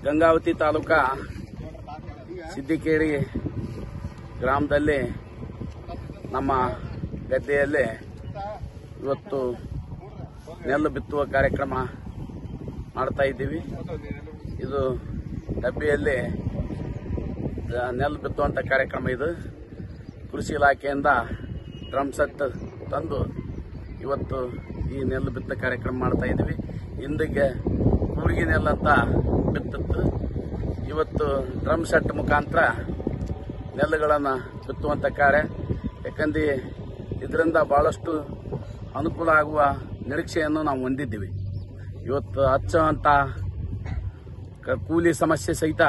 ಗಂಗಾವತಿ ತಾಲೂಕಾ ಸಿದ್ದಿಕೇರಿ ಗ್ರಾಮದಲ್ಲಿ ನಮ್ಮ ಗದ್ದೆಯಲ್ಲಿ ಇವತ್ತು ನೆಲ್ಲು ಬಿತ್ತುವ ಕಾರ್ಯಕ್ರಮ ಮಾಡ್ತಾ ಇದ್ದೀವಿ. ಇದು ಡಬ್ಬಿಯಲ್ಲಿ ನೆಲ್ಲು ಬಿತ್ತುವಂತ ಕಾರ್ಯಕ್ರಮ. ಇದು ಕೃಷಿ ಇಲಾಖೆಯಿಂದ ಡ್ರಮ್ ಸೆಟ್ ತಂದು ಇವತ್ತು ಈ ನೆಲ್ಲು ಬಿತ್ತ ಕಾರ್ಯಕ್ರಮ ಮಾಡ್ತಾ ಇದ್ದೀವಿ. ಹಿಂದಿಗೆ ಕೂರ್ಗಿ ನೆಲ್ಲು ಅಂತ ಬಿತ್ತಿತ್ತು. ಇವತ್ತು ಡ್ರಮ್ ಸೆಟ್ ಮುಖಾಂತರ ನೆಲ್ಲುಗಳನ್ನು ಬಿತ್ತುವಂತ ಕಾರ್ಯ. ಯಾಕಂದ್ರೆ ಇದರಿಂದ ಬಹಳಷ್ಟು ಅನುಕೂಲ ಆಗುವ ನಿರೀಕ್ಷೆಯನ್ನು ನಾವು ಹೊಂದಿದ್ದೀವಿ. ಇವತ್ತು ಹಚ್ಚುವಂತ ಕೂಲಿ ಸಮಸ್ಯೆ ಸಹಿತ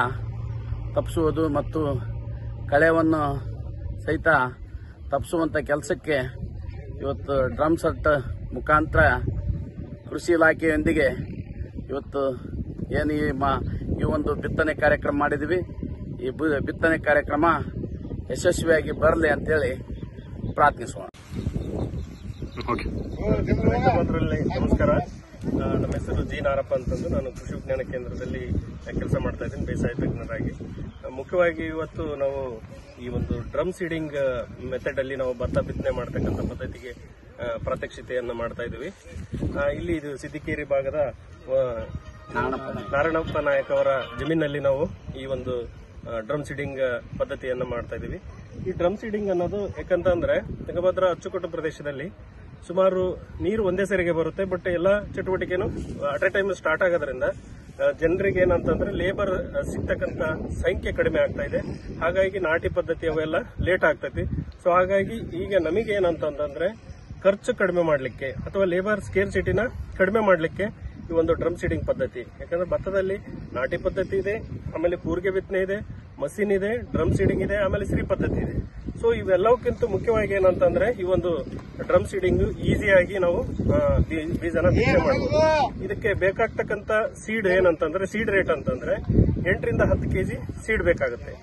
ತಪ್ಪಿಸುವುದು ಮತ್ತು ಕಳೆವನ್ನು ಸಹಿತ ತಪ್ಪಿಸುವಂತ ಕೆಲಸಕ್ಕೆ ಇವತ್ತು ಡ್ರಮ್ ಸೆಟ್ ಮುಖಾಂತರ ಕೃಷಿ ಇಲಾಖೆಯೊಂದಿಗೆ ಇವತ್ತು ಏನು ಈ ಒಂದು ಬಿತ್ತನೆ ಕಾರ್ಯಕ್ರಮ ಮಾಡಿದ್ವಿ. ಈ ಬಿತ್ತನೆ ಕಾರ್ಯಕ್ರಮ ಯಶಸ್ವಿಯಾಗಿ ಬರಲಿ ಅಂತೇಳಿ ಪ್ರಾರ್ಥಿಸೋಣ. ನಮಸ್ಕಾರ, ನಮ್ಮ ಹೆಸರು ಜಿ ನಾರಪ್ಪ ಅಂತಂದು. ನಾನು ಕೃಷಿ ವಿಜ್ಞಾನ ಕೇಂದ್ರದಲ್ಲಿ ಕೆಲಸ ಮಾಡ್ತಾ ಇದ್ದೀನಿ, ಬೇಸಾಯ ತಜ್ಞರಾಗಿ. ಮುಖ್ಯವಾಗಿ ಇವತ್ತು ನಾವು ಈ ಒಂದು ಡ್ರಮ್ ಸೀಡಿಂಗ್ ಮೆಥಡ್ ಅಲ್ಲಿ ನಾವು ಭತ್ತ ಬಿತ್ತನೆ ಮಾಡತಕ್ಕಂಥ ಪದ್ಧತಿಗೆ ಪ್ರಾತ್ಯಕ್ಷಿತೆಯನ್ನು ಮಾಡ್ತಾ ಇದ್ದೀವಿ. ಇಲ್ಲಿ ಇದು ಸಿದ್ದಿಕೇರಿ ಭಾಗದ ನಾರಾಯಣಪ್ಪ ನಾಯಕ್ ಅವರ ಜಮೀನಲ್ಲಿ ನಾವು ಈ ಒಂದು ಡ್ರಮ್ ಸೀಡಿಂಗ್ ಪದ್ಧತಿಯನ್ನ ಮಾಡ್ತಾ ಇದೀವಿ. ಈ ಡ್ರಮ್ ಸೀಡಿಂಗ್ ಅನ್ನೋದು ಯಾಕಂತಂದ್ರೆ ತುಂಗಭದ್ರಾ ಅಚ್ಚುಕಟ್ಟು ಪ್ರದೇಶದಲ್ಲಿ ಸುಮಾರು ನೀರು ಒಂದೇ ಸರಿಗೆ ಬರುತ್ತೆ. ಬಟ್ ಎಲ್ಲ ಚಟುವಟಿಕೆನು ಅಟ್ ಎ ಟೈಮ್ ಸ್ಟಾರ್ಟ್ ಆಗೋದ್ರಿಂದ ಜನರಿಗೆ ಏನಂತಂದ್ರೆ ಲೇಬರ್ ಸಿಗ್ತಕ್ಕಂತ ಸಂಖ್ಯೆ ಕಡಿಮೆ ಆಗ್ತಾ ಇದೆ. ಹಾಗಾಗಿ ನಾಟಿ ಪದ್ಧತಿ ಅವೆಲ್ಲ ಲೇಟ್ ಆಗ್ತೈತಿ. ಸೊ ಹಾಗಾಗಿ ಈಗ ನಮಗೆ ಏನಂತಂದ್ರೆ ಖರ್ಚು ಕಡಿಮೆ ಮಾಡಲಿಕ್ಕೆ ಅಥವಾ ಲೇಬರ್ ಸ್ಕೇರ್ಸಿಟಿನ ಕಡಿಮೆ ಮಾಡಲಿಕ್ಕೆ ಈ ಒಂದು ಡ್ರಮ್ ಸೀಡಿಂಗ್ ಪದ್ಧತಿ. ಯಾಕಂದ್ರೆ ಭತ್ತದಲ್ಲಿ ನಾಟಿ ಪದ್ಧತಿ ಇದೆ, ಆಮೇಲೆ ಕೂರ್ಗೆ ಬಿತ್ತನೆ ಇದೆ, ಮಷೀನ್ ಇದೆ, ಡ್ರಮ್ ಸೀಡಿಂಗ್ ಇದೆ, ಆಮೇಲೆ ಸಿರಿ ಪದ್ಧತಿ ಇದೆ. ಸೊ ಇವೆಲ್ಲಕ್ಕಿಂತ ಮುಖ್ಯವಾಗಿ ಏನಂತಂದ್ರೆ ಈ ಒಂದು ಡ್ರಮ್ ಸೀಡಿಂಗ್ ಈಸಿಯಾಗಿ ನಾವು ಬೀಜನ ಬಿತ್ತನೆ ಮಾಡಬಹುದು. ಇದಕ್ಕೆ ಬೇಕಾಗ್ತಕ್ಕಂತ ಸೀಡ್ ಏನಂತಂದ್ರೆ ಸೀಡ್ ರೇಟ್ ಅಂತಂದ್ರೆ 8 ರಿಂದ 10 ಕೆಜಿ ಸೀಡ್ ಬೇಕಾಗುತ್ತೆ.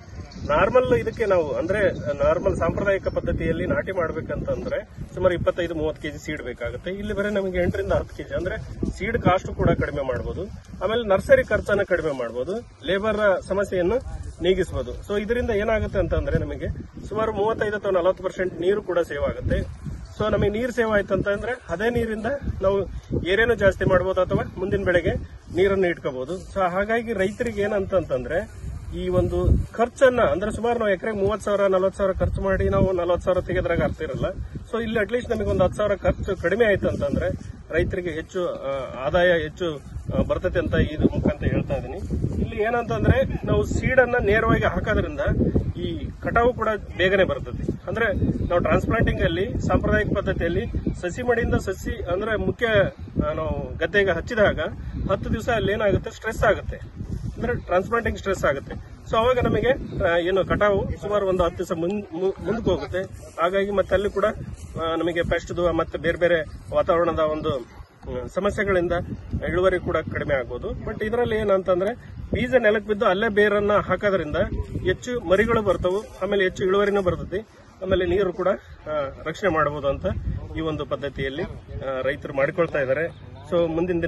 ನಾರ್ಮಲ್ ಇದಕ್ಕೆ ನಾವು ಅಂದ್ರೆ ನಾರ್ಮಲ್ ಸಾಂಪ್ರದಾಯಿಕ ಪದ್ಧತಿಯಲ್ಲಿ ನಾಟಿ ಮಾಡ್ಬೇಕಂತಂದ್ರೆ ಸುಮಾರು 25-30 ಕೆಜಿ ಸೀಡ್ ಬೇಕಾಗುತ್ತೆ. ಇಲ್ಲಿ ಬರೀ ನಮಗೆ 8 ರಿಂದ 10 ಕೆಜಿ ಅಂದ್ರೆ ಸೀಡ್ ಕಾಸ್ಟ್ ಕೂಡ ಕಡಿಮೆ ಮಾಡಬಹುದು. ಆಮೇಲೆ ನರ್ಸರಿ ಖರ್ಚನ್ನ ಕಡಿಮೆ ಮಾಡಬಹುದು, ಲೇಬರ್ ಸಮಸ್ಯೆಯನ್ನು ನೀಗಿಸಬಹುದು. ಸೊ ಇದರಿಂದ ಏನಾಗುತ್ತೆ ಅಂತಂದ್ರೆ ನಮಗೆ ಸುಮಾರು 35 ಅಥವಾ 40% ನೀರು ಕೂಡ ಸೇವ್ ಆಗುತ್ತೆ. ಸೊ ನಮಗೆ ನೀರು ಸೇವ್ ಆಯ್ತು ಅಂತಂದ್ರೆ ಅದೇ ನೀರಿಂದ ನಾವು ಏರೇನು ಜಾಸ್ತಿ ಮಾಡಬಹುದು ಅಥವಾ ಮುಂದಿನ ಬೆಳೆಗೆ ನೀರನ್ನು ಇಟ್ಕೋಬಹುದು. ಸೊ ಹಾಗಾಗಿ ರೈತರಿಗೆ ಏನಂತಂದ್ರೆ ಈ ಒಂದು ಖರ್ಚನ್ನ ಅಂದ್ರೆ ಸುಮಾರು ನಾವು ಎಕರೆಗೆ 30,000-40,000 ಖರ್ಚು ಮಾಡಿ ನಾವು 40,000 ತೆಗೆದ್ರಾಗ ಅರ್ಥ ಇರಲ್ಲ. ಸೊ ಇಲ್ಲಿ ಅಟ್ಲೀಸ್ಟ್ ನಮಗೆ ಒಂದು 10,000 ಖರ್ಚು ಕಡಿಮೆ ಆಯ್ತು ಅಂತಂದ್ರೆ ರೈತರಿಗೆ ಹೆಚ್ಚು ಆದಾಯ ಹೆಚ್ಚು ಬರ್ತೈತೆ ಅಂತ ಇದು ಮುಖಾಂತರ ಹೇಳ್ತಾ ಇದೀನಿ. ಇಲ್ಲಿ ಏನಂತಂದ್ರೆ ನಾವು ಸೀಡನ್ನ ನೇರವಾಗಿ ಹಾಕೋದ್ರಿಂದ ಈ ಕಟಾವು ಕೂಡ ಬೇಗನೆ ಬರ್ತದೆ. ಅಂದ್ರೆ ನಾವು ಟ್ರಾನ್ಸ್ಪ್ಲಾಂಟಿಂಗ್ ಅಲ್ಲಿ ಸಾಂಪ್ರದಾಯಿಕ ಪದ್ಧತಿಯಲ್ಲಿ ಸಸಿ ಮಡಿಯಿಂದ ಸಸಿ ಅಂದ್ರೆ ಮುಖ್ಯ ನಾವು ಗದ್ದೆಗೆ ಹಚ್ಚಿದಾಗ 10 ದಿವಸ ಅಲ್ಲಿ ಏನಾಗುತ್ತೆ ಸ್ಟ್ರೆಸ್ ಆಗುತ್ತೆ, ಅಂದ್ರೆ ಟ್ರಾನ್ಸ್ಪ್ಲಾಂಟಿಂಗ್ ಸ್ಟ್ರೆಸ್ ಆಗುತ್ತೆ. ಸೊ ಅವಾಗ ನಮಗೆ ಏನು ಕಟಾವು ಸುಮಾರು ಒಂದು 10 ದಿವಸ ಮುಂದಕ್ಕೆ ಹೋಗುತ್ತೆ. ಹಾಗಾಗಿ ಮತ್ತೆ ಅಲ್ಲಿ ಕೂಡ ನಮಗೆ ಪೆಸ್ಟ್ ಮತ್ತೆ ಬೇರೆ ಬೇರೆ ವಾತಾವರಣದ ಒಂದು ಸಮಸ್ಯೆಗಳಿಂದ ಇಳುವರಿ ಕೂಡ ಕಡಿಮೆ ಆಗ್ಬೋದು. ಬಟ್ ಇದರಲ್ಲಿ ಏನಂತಂದ್ರೆ ಬೀಜ ನೆಲಕ್ಕೆ ಬಿದ್ದು ಅಲ್ಲೇ ಬೇರನ್ನ ಹಾಕೋದ್ರಿಂದ ಹೆಚ್ಚು ಮರಿಗಳು ಬರ್ತವು, ಆಮೇಲೆ ಹೆಚ್ಚು ಇಳುವರಿನೂ ಬರ್ತದೆ, ಆಮೇಲೆ ನೀರು ಕೂಡ ರಕ್ಷಣೆ ಮಾಡಬಹುದು ಅಂತ ಈ ಒಂದು ಪದ್ಧತಿಯಲ್ಲಿ ರೈತರು ಮಾಡಿಕೊಳ್ತಾ ಇದ್ದಾರೆ. ಸೊ ಮುಂದಿನ ದಿನ